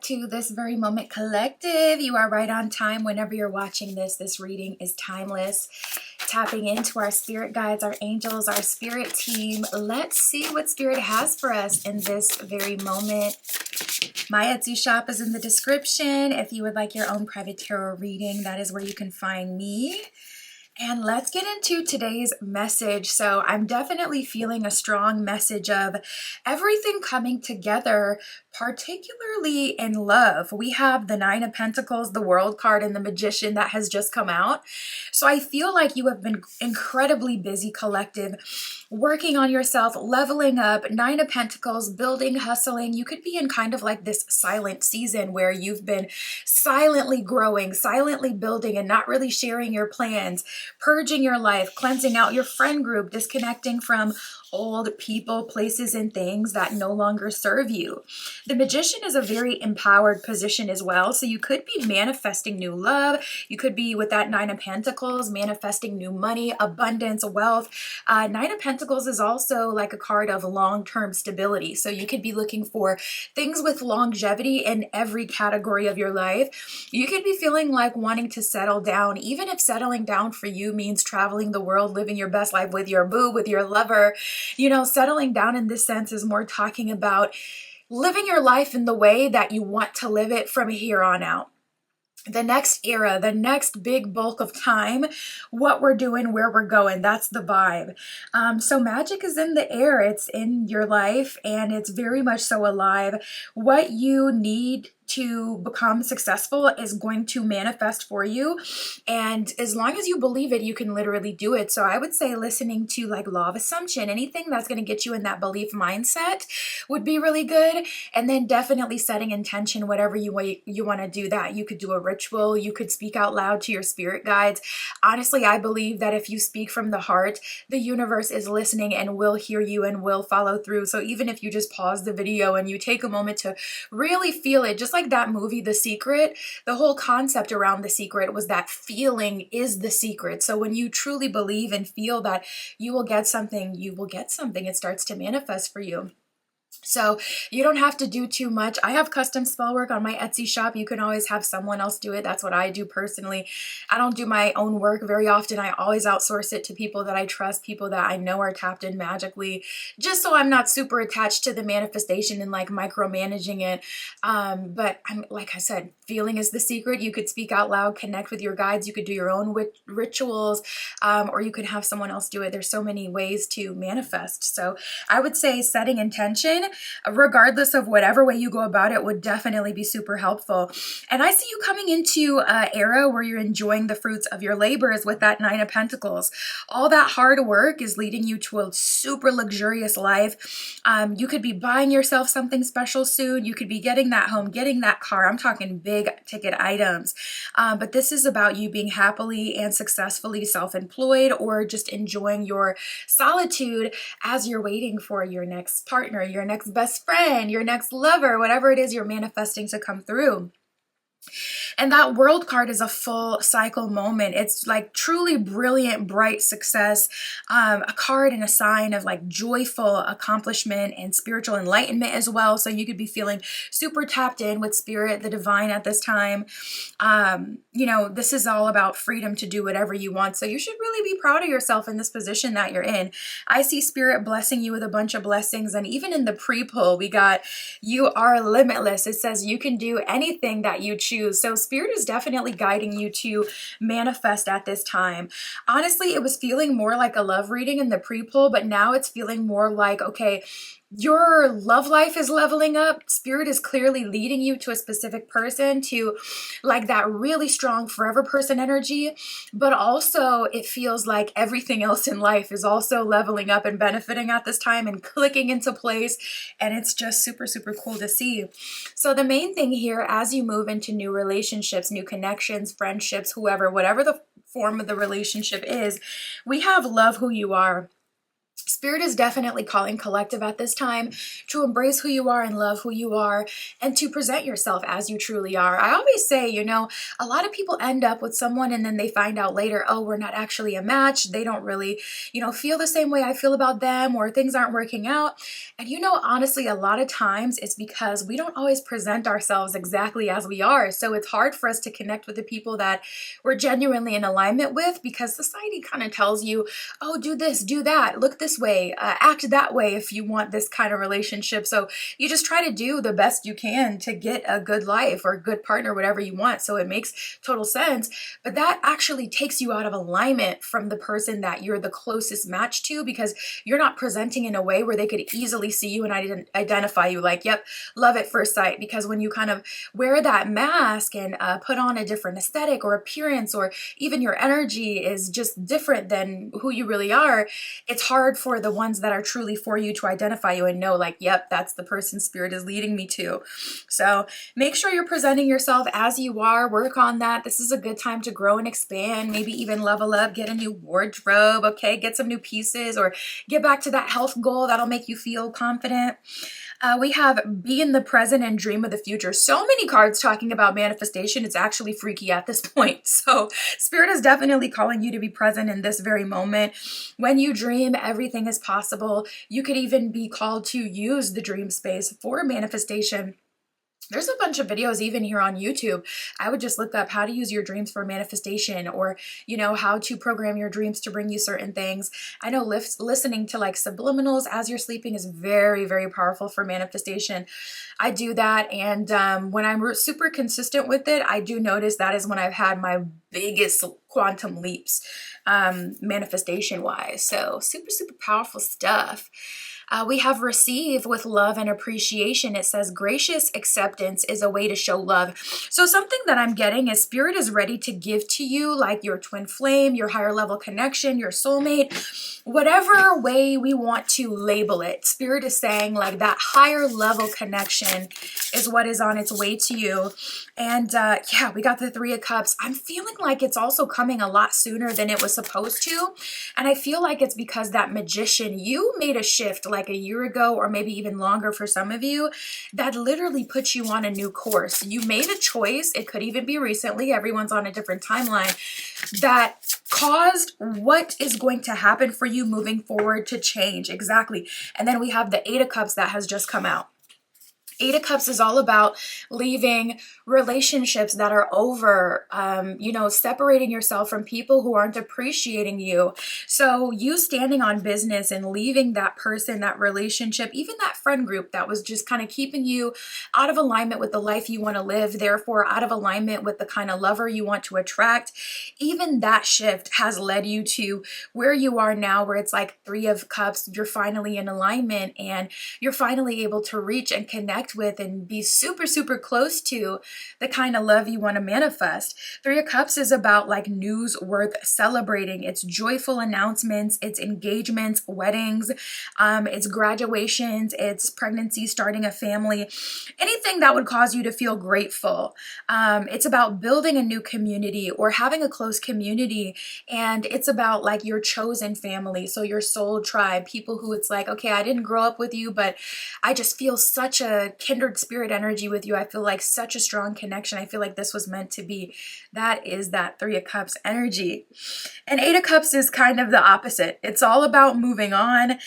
to This Very Moment Collective. You are right on time whenever you're watching this. This reading is timeless. Tapping into our spirit guides, our angels, our spirit team. Let's see what spirit has for us in this very moment. My Etsy shop is in the description. If you would like your own private tarot reading, that is where you can find me. And let's get into today's message. So I'm definitely feeling a strong message of everything coming together, particularly in love. We have the Nine of Pentacles, the World card, and the Magician that has just come out. So I feel like you have been incredibly busy, collective, working on yourself, leveling up. Nine of Pentacles, building, hustling. You could be in kind of like this silent season where you've been silently growing, silently building, and not really sharing your plans, purging your life, cleansing out your friend group, disconnecting from old people, places, and things that no longer serve you. The Magician is a very empowered position as well. So you could be manifesting new love. You could be with that Nine of Pentacles, manifesting new money, abundance, wealth. Nine of Pentacles is also like a card of long-term stability. So you could be looking for things with longevity in every category of your life. You could be feeling like wanting to settle down, even if settling down for you means traveling the world, living your best life with your boo, with your lover. You know, settling down in this sense is more talking about living your life in the way that you want to live it from here on out. The next era, the next big bulk of time, what we're doing, where we're going, that's the vibe. So magic is in the air. It's in your life and it's very much so alive. What you need to become successful is going to manifest for you. And as long as you believe it, you can literally do it. So I would say listening to like law of assumption, anything that's going to get you in that belief mindset would be really good. And then definitely setting intention, whatever you want to do that. You could do a ritual. You could speak out loud to your spirit guides. Honestly, I believe that if you speak from the heart, the universe is listening and will hear you and will follow through. So even if you just pause the video and you take a moment to really feel it, just like that movie, The Secret, the whole concept around The Secret was that feeling is the secret. So when you truly believe and feel that you will get something, you will get something. It starts to manifest for you. So you don't have to do too much. I have custom spell work on my Etsy shop. You can always have someone else do it. That's what I do personally. I don't do my own work very often. I always outsource it to people that I trust, people that I know are tapped in magically, just so I'm not super attached to the manifestation and like micromanaging it. But I'm, like I said, feeling is the secret. You could speak out loud, connect with your guides. You could do your own rituals, or you could have someone else do it. There's so many ways to manifest. So I would say setting intention, regardless of whatever way you go about it, would definitely be super helpful. And I see you coming into an era where you're enjoying the fruits of your labors with that Nine of Pentacles. All that hard work is leading you to a super luxurious life. You could be buying yourself something special soon. You could be getting that home, getting that car. I'm talking big ticket items. But this is about you being happily and successfully self-employed, or just enjoying your solitude as you're waiting for your next partner, your next best friend, your next lover, whatever it is you're manifesting to come through. And that World card is a full cycle moment. It's like truly brilliant, bright success, a card and a sign of like joyful accomplishment and spiritual enlightenment as well. So you could be feeling super tapped in with spirit, the divine at this time. You know, this is all about freedom to do whatever you want. So you should really be proud of yourself in this position that you're in. I see spirit blessing you with a bunch of blessings. And even in the pre-pull, we got, you are limitless. It says you can do anything that you choose. So spirit is definitely guiding you to manifest at this time. Honestly, it was feeling more like a love reading in the pre-pull, but now it's feeling more like, okay, your love life is leveling up. Spirit is clearly leading you to a specific person, to like that really strong forever person energy. But also it feels like everything else in life is also leveling up and benefiting at this time and clicking into place. And it's just super, super cool to see. So the main thing here, as you move into new relationships, new connections, friendships, whoever, whatever the form of the relationship is, we have love who you are. Spirit is definitely calling collective at this time to embrace who you are and love who you are and to present yourself as you truly are. I always say, a lot of people end up with someone and then they find out later, oh, we're not actually a match. They don't really, feel the same way I feel about them, or things aren't working out. And honestly, a lot of times it's because we don't always present ourselves exactly as we are. So it's hard for us to connect with the people that we're genuinely in alignment with, because society kind of tells you, oh, do this, do that, look this way, act that way if you want this kind of relationship. So you just try to do the best you can to get a good life or a good partner, whatever you want. So it makes total sense. But that actually takes you out of alignment from the person that you're the closest match to, because you're not presenting in a way where they could easily see you and identify you like, yep, love at first sight. Because when you kind of wear that mask and put on a different aesthetic or appearance, or even your energy is just different than who you really are, it's hard for the ones that are truly for you to identify you and know like, yep, that's the person Spirit is leading me to. So make sure you're presenting yourself as you are. Work on that. This is a good time to grow and expand, maybe even level up, get a new wardrobe, okay? Get some new pieces, or get back to that health goal that'll make you feel confident. We have be in the present and dream of the future. So many cards talking about manifestation. It's actually freaky at this point. So Spirit is definitely calling you to be present in this very moment. When you dream, everything is possible. You could even be called to use the dream space for manifestation. There's a bunch of videos even here on YouTube. I would just look up how to use your dreams for manifestation, or, how to program your dreams to bring you certain things. I know listening to like subliminals as you're sleeping is very, very powerful for manifestation. I do that. And when I'm super consistent with it, I do notice that is when I've had my biggest quantum leaps, manifestation wise. So super, super powerful stuff. We have receive with love and appreciation. It says gracious acceptance is a way to show love. So something that I'm getting is Spirit is ready to give to you like your twin flame, your higher level connection, your soulmate, whatever way we want to label it. Spirit is saying like that higher level connection is what is on its way to you. And yeah, we got the Three of Cups. I'm feeling like it's also coming a lot sooner than it was supposed to. And I feel like it's because that Magician, you made a shift like a year ago, or maybe even longer for some of you, that literally put you on a new course. You made a choice. It could even be recently. Everyone's on a different timeline, that caused what is going to happen for you moving forward to change. Exactly. And then we have the Eight of Cups that has just come out. Eight of Cups is all about leaving relationships that are over, separating yourself from people who aren't appreciating you. So you standing on business and leaving that person, that relationship, even that friend group that was just kind of keeping you out of alignment with the life you want to live, therefore out of alignment with the kind of lover you want to attract. Even that shift has led you to where you are now, where it's like Three of Cups, you're finally in alignment and you're finally able to reach and connect with and be super, super close to the kind of love you want to manifest. Three of Cups is about like news worth celebrating. It's joyful announcements, it's engagements, weddings, it's graduations, it's pregnancy, starting a family, anything that would cause you to feel grateful. It's about building a new community or having a close community. And it's about like your chosen family. So your soul tribe, people who it's like, okay, I didn't grow up with you, but I just feel such a kindred spirit energy with you. I feel like such a strong connection. I feel like this was meant to be. That is that Three of Cups energy. And Eight of Cups is kind of the opposite. It's all about moving on,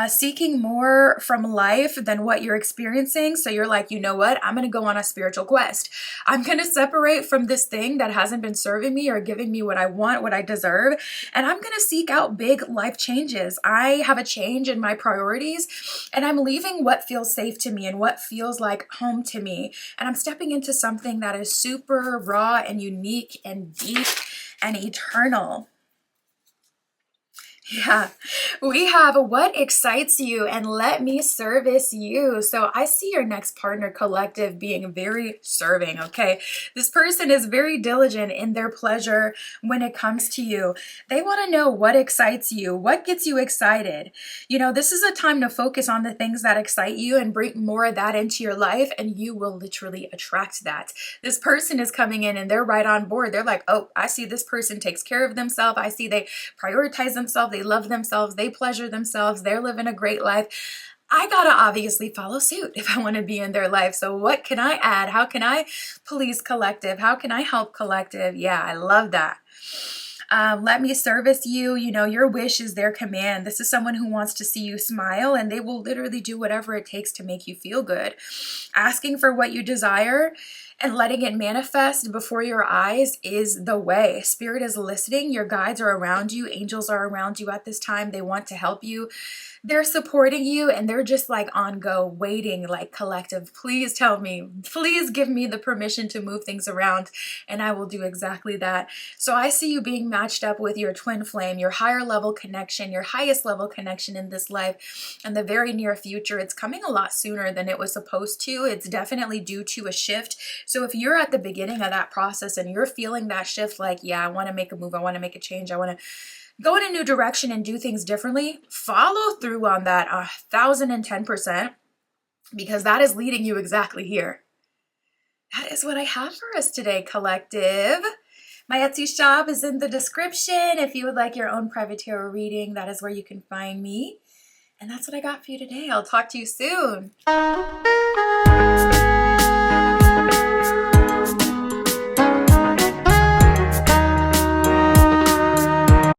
seeking more from life than what you're experiencing. So you're like, you know what? I'm going to go on a spiritual quest. I'm going to separate from this thing that hasn't been serving me or giving me what I want, what I deserve. And I'm going to seek out big life changes. I have a change in my priorities, and I'm leaving what feels safe to me and what feels like home to me. And I'm stepping into something that is super raw and unique and deep and eternal. Yeah, we have what excites you and let me service you. So I see your next partner collective being very serving, okay? This person is very diligent in their pleasure when it comes to you. They want to know what excites you, what gets you excited. This is a time to focus on the things that excite you and bring more of that into your life, and you will literally attract that. This person is coming in and they're right on board. They're like, oh, I see this person takes care of themselves. I see they prioritize themselves. they love themselves, they pleasure themselves, they're living a great life. I gotta obviously follow suit if I want to be in their life. So what can I add? How can I please collective? How can I help collective? Yeah, I love that. Let me service you. You know, your wish is their command. This is someone who wants to see you smile, and they will literally do whatever it takes to make you feel good. Asking for what you desire and letting it manifest before your eyes is the way. Spirit is listening. Your guides are around you. Angels are around you at this time. They want to help you. They're supporting you, and they're just like on go, waiting, like collective. Please tell me, please give me the permission to move things around, and I will do exactly that. So I see you being matched up with your twin flame, your higher level connection, your highest level connection in this life in the very near future. It's coming a lot sooner than it was supposed to. It's definitely due to a shift. So if you're at the beginning of that process and you're feeling that shift, like, yeah, I want to make a move, I want to make a change, I want to go in a new direction and do things differently, follow through on that 1,010%, because that is leading you exactly here. That is what I have for us today, collective. My Etsy shop is in the description. If you would like your own private tarot reading, that is where you can find me. And that's what I got for you today. I'll talk to you soon.